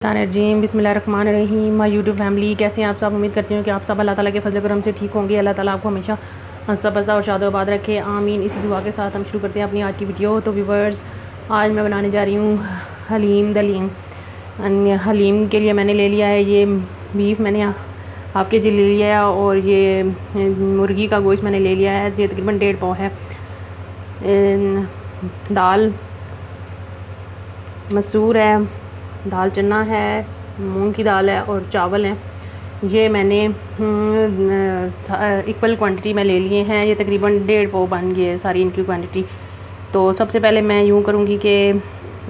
रजीम बिस्मिल्लाहिर्रहमानिर्रहीम। My YouTube family, कैसे हैं आप सब। उम्मीद करती हूँ कि आप सब अल्लाह ताला के फजल करम से ठीक होंगे। अल्लाह ताला आपको हमेशा हंसता बसता और शादोबाद रखे, आमीन। इसी दुआ के साथ हम शुरू करते हैं अपनी आज की वीडियो। तो व्यूवर्स, आज मैं बनाने जा रही हूँ हलीम दलीम। हलीम के लिए मैंने ले लिया है ये बीफ, मैंने हाफ़ के जी ले लिया है, और ये मुर्गी का गोश्त मैंने ले लिया है, ये तकरीबन 1.5 पाव है। दाल मसूर है, दाल चना है, मूंग की दाल है और चावल हैं। ये मैंने इक्वल क्वांटिटी में ले लिए हैं। ये तकरीबन 1.5 पाव बन गए सारी इनकी क्वांटिटी। तो सबसे पहले मैं यूँ करूँगी कि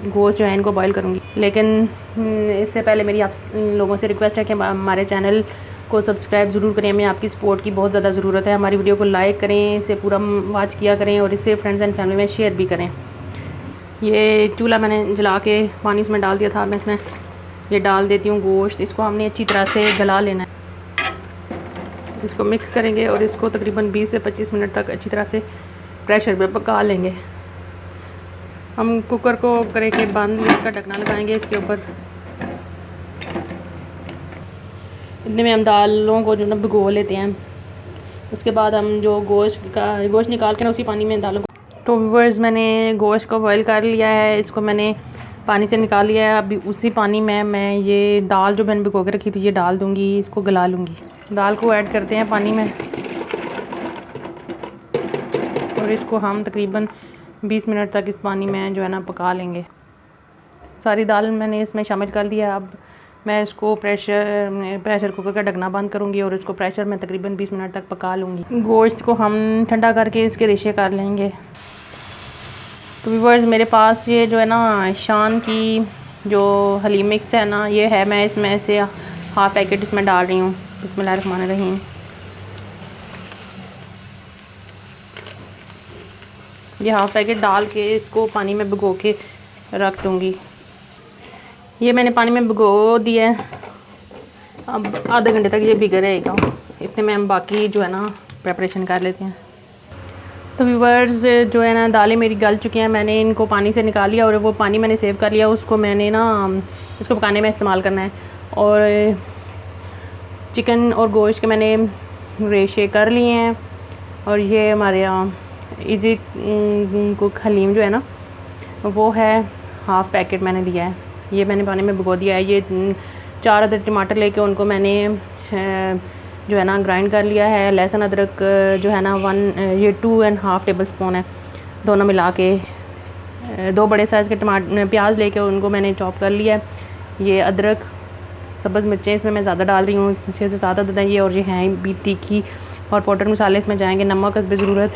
गोश्त जो है इनको बॉईल करूँगी, लेकिन इससे पहले मेरी आप लोगों से रिक्वेस्ट है कि हमारे चैनल को सब्सक्राइब ज़रूर करें। हमें आपकी सपोर्ट की बहुत ज़्यादा ज़रूरत है। हमारी वीडियो को लाइक करें, इसे पूरा वॉच किया करें और इसे फ्रेंड्स एंड फैमिली में शेयर भी करें। ये चूल्हा मैंने जला के पानी इसमें डाल दिया था। मैं इसमें ये डाल देती हूँ गोश्त। इसको हमने अच्छी तरह से गला लेना है। इसको मिक्स करेंगे और इसको तकरीबन 20 से 25 मिनट तक अच्छी तरह से प्रेशर पे पका लेंगे। हम कुकर को करेंगे बंद, इसका ढकना लगाएंगे इसके ऊपर। इतने में हम दालों को जो ना भिगो लेते हैं। उसके बाद हम जो गोश्त निकाल के ना उसी पानी में दालों को। तो व्यूअर्स, मैंने गोश्त को बॉईल कर लिया है, इसको मैंने पानी से निकाल लिया है। अभी उसी पानी में मैं ये दाल जो मैंने भिगो के रखी थी ये डाल दूँगी, इसको गला लूँगी। दाल को ऐड करते हैं पानी में और इसको हम तकरीबन 20 मिनट तक इस पानी में जो है ना पका लेंगे। सारी दाल मैंने इसमें शामिल कर दिया। अब मैं इसको प्रेशर कुकर का ढकना बंद करूँगी और इसको प्रेशर में तकरीबन 20 मिनट तक पका लूँगी। गोश्त को हम ठंडा करके इसके रेशे कर लेंगे। तो व्यूअर्स, मेरे पास ये जो है ना शान की जो हलीम मिक्स है ना, ये है। मैं इसमें से हाफ़ पैकेट इसमें डाल रही हूँ। बिस्मिल्लाहिर्रहमानिर्रहीम। ये हाफ़ पैकेट डाल के इसको पानी में भिगो के रख दूँगी। ये मैंने पानी में भिगो दिया है। अब आधे घंटे तक ये भिगा रहेगा। इतने में हम बाकी जो है ना प्रेपरेशन कर लेते हैं। तो व्यूअर्स, जो है ना दालें मेरी गल चुकी हैं। मैंने इनको पानी से निकाल लिया और वो पानी मैंने सेव कर लिया। उसको मैंने ना इसको पकाने में इस्तेमाल करना है। और चिकन और गोश्त के मैंने रेशे कर लिए हैं। और ये हमारे यहाँ इजी कुक हलीम जो है ना वो है, हाफ़ पैकेट मैंने लिया है। ये मैंने पानी में भिगो दिया है। ये 4 अदर टमाटर लेके उनको मैंने जो है ना ग्राइंड कर लिया है। लहसुन अदरक जो है ना 2.5 टेबल स्पून है, दोनों मिला के। 2 बड़े साइज़ के प्याज लेके उनको मैंने चॉप कर लिया है। ये अदरक, सब्ज़ मिर्चें इसमें मैं ज़्यादा डाल रही हूँ, 6 से 7 अदद हैं ये। और ये हैं भी तीखी। और पाउडर मसाले इसमें जाएंगे, नमक हस्बे ज़रूरत,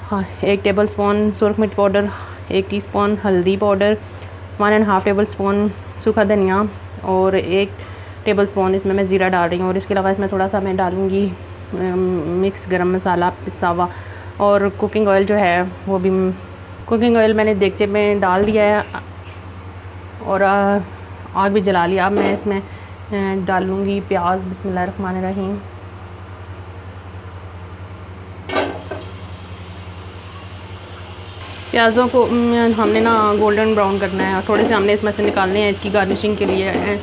हाँ 1 टेबल स्पून सुरख मिर्च पाउडर, 1 टीस्पून हल्दी पाउडर, 1.5 टेबल स्पून सूखा धनिया और 1 टेबल स्पून इसमें मैं ज़ीरा डाल रही हूँ। और इसके अलावा इसमें थोड़ा सा मैं डालूँगी मिक्स गरम मसाला पिसा हुआ। और कुकिंग ऑयल जो है वो भी, कुकिंग ऑयल मैंने देगचे में डाल दिया है और आग भी जला लिया। अब मैं इसमें डालूँगी प्याज। बिस्मिल्लाहिर्रहमानिर्रहीम। प्याज़ों को हमने ना गोल्डन ब्राउन करना है। थोड़े से हमने इसमें से निकालने हैं इसकी गार्निशिंग के लिए।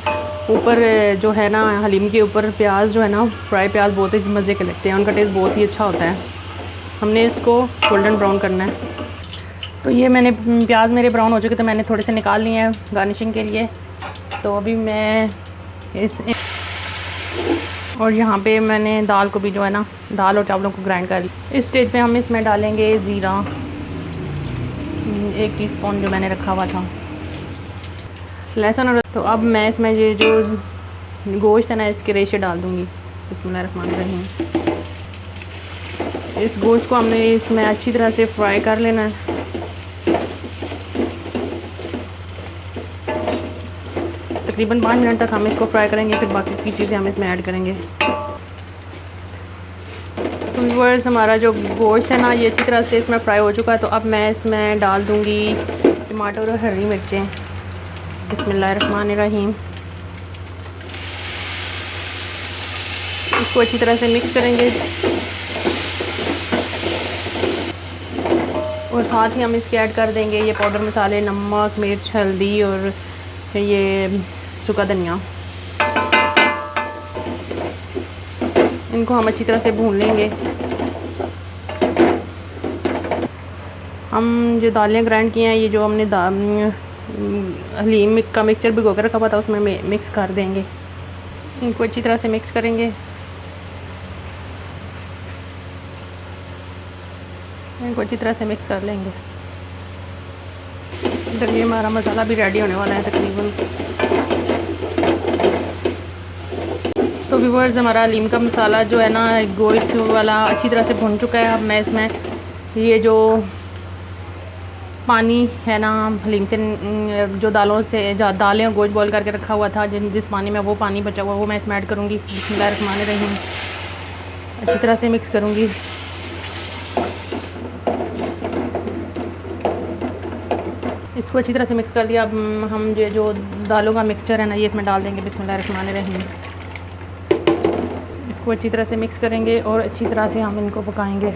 ऊपर जो है ना हलीम के ऊपर प्याज जो है ना, फ्राई प्याज बहुत ही मज़े के लगते हैं, उनका टेस्ट बहुत ही अच्छा होता है। हमने इसको गोल्डन ब्राउन करना है। तो ये मैंने प्याज मेरे ब्राउन हो चुके तो मैंने थोड़े से निकाल लिए हैं गार्निशिंग के लिए। तो अभी मैं और यहाँ पे मैंने दाल को भी जो है ना, दाल और चावलों को ग्राइंड कर लिया। इस स्टेज पे हम इसमें डालेंगे ज़ीरा, 1 टीस्पून जो मैंने रखा हुआ था, लहसुन। और तो अब मैं इसमें ये जो गोश्त है ना इसके रेशे डाल दूँगी। बिस्मिल्लाहिर्रहमानिर्रहीम। इस गोश्त को हमने इसमें अच्छी तरह से फ्राई कर लेना है। तकरीबन 5 मिनट तक हम इसको फ्राई करेंगे, फिर बाकी की चीज़ें हम इसमें ऐड करेंगे। तो व्यूअर्स, हमारा जो गोश्त है ना ये अच्छी तरह से इसमें फ्राई हो चुका है। तो अब मैं इसमें डाल दूँगी टमाटर और हरी मिर्चें। बिस्मिल्लाहिर्रहमानिर्रहीम। इसको अच्छी तरह से मिक्स करेंगे और साथ ही हम इसके ऐड कर देंगे ये पाउडर मसाले, नमक, मिर्च, हल्दी और ये सूखा धनिया। इनको हम अच्छी तरह से भून लेंगे। हम जो दालें ग्राइंड किए हैं, ये जो हमने हलीम का मिक्सचर भिगो कर रखा हुआ था उसमें मिक्स कर देंगे। इनको अच्छी तरह से मिक्स करेंगे। इनको अच्छी तरह से मिक्स कर लेंगे। इधर ये हमारा मसाला भी रेडी होने वाला है तकरीबन। तो व्यूअर्स, हमारा हलीम का मसाला जो है ना गोश्त वाला अच्छी तरह से भुन चुका है। अब मैं इसमें ये जो पानी है ना हलीम से, जो दालें और गोश्त बॉईल करके रखा हुआ था, जिस पानी में वो पानी बचा हुआ वो मैं इसमें ऐड करूँगी। बिस्मिल्लाहिर्रहमानिर्रहीम। अच्छी तरह से मिक्स करूँगी। इसको अच्छी तरह से मिक्स कर दिया। अब हम जो दालों का मिक्सचर है ना ये इसमें डाल देंगे। बिस्मिल्लाहिर्रहमानिर्रहीम। इसको अच्छी तरह से मिक्स करेंगे और अच्छी तरह से हम इनको पकाएंगे।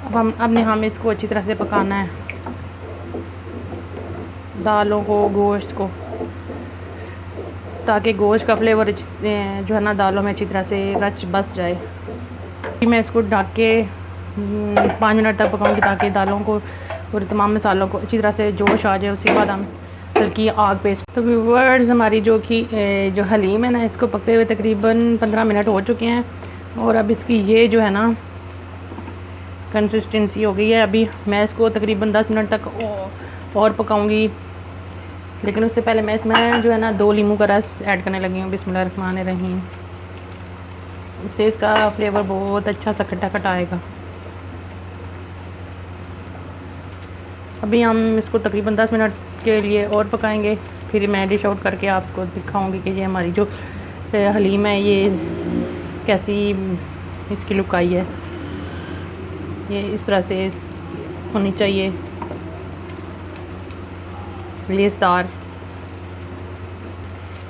अब हम इसको अच्छी तरह से पकाना है, दालों को, गोश्त को, ताकि गोश्त का फ्लेवर जो है ना दालों में अच्छी तरह से रच बस जाए। मैं इसको ढक के 5 मिनट तक पकाऊंगी ताकि दालों को और तमाम मसालों को अच्छी तरह से जोश आ जाए। उसके बाद हम हल्की आग पे। तो व्यूअर्स, हमारी जो हलीम है ना इसको पकते हुए तकरीबन 15 मिनट हो चुके हैं और अब इसकी ये जो है ना कंसिस्टेंसी हो गई है। अभी मैं इसको तकरीबन 10 मिनट तक और पकाऊंगी, लेकिन उससे पहले मैं इसमें जो है ना 2 नींबू का रस ऐड करने लगी हूँ। बिस्मिल्लाहिर्रहमानिर्रहीम। इससे इसका फ्लेवर बहुत अच्छा सा खट्टा खट्टा आएगा। अभी हम इसको तकरीबन 10 मिनट के लिए और पकाएंगे, फिर मैं डिश आउट करके आपको दिखाऊंगी कि ये हमारी जो हलीम है ये कैसी इसकी लुक आई है। ये इस तरह से होनी चाहिए, लेसदार।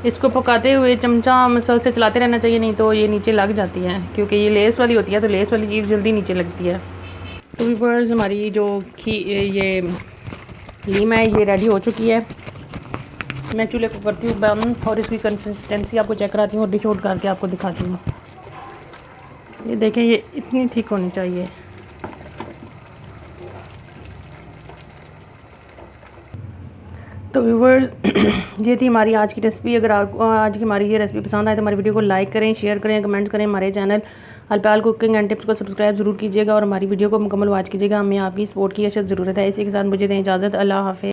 इसको पकाते हुए चमचा मसल चलाते रहना चाहिए, नहीं तो ये नीचे लग जाती है, क्योंकि ये लेस वाली होती है तो लेस वाली चीज़ जल्दी नीचे लगती है। तो व्यूअर्स, हमारी जो ये हलीम है ये रेडी हो चुकी है। मैं चूल्हे को करती हूँ बंद और इसकी कंसिस्टेंसी आपको चेक कराती हूँ और डिश आउट करके आपको दिखाती हूँ। ये देखें, ये इतनी थिक होनी चाहिए। तो व्यूअर्स, ये थी हमारी आज की रेसिपी। अगर आपको आज की हमारी ये रेसिपी पसंद आए तो हमारी वीडियो को लाइक करें, शेयर करें, कमेंट्स करें। हमारे चैनल अल्पाल कुकिंग एंड टिप्स को सब्सक्राइब जरूर कीजिएगा और हमारी वीडियो को मुकम्मल वॉच कीजिएगा। हमें आपकी सपोर्ट की अशद ज़रूरत है। इसी के साथ मुझे दें इजाज़त। अल्लाह हाफ़िज़।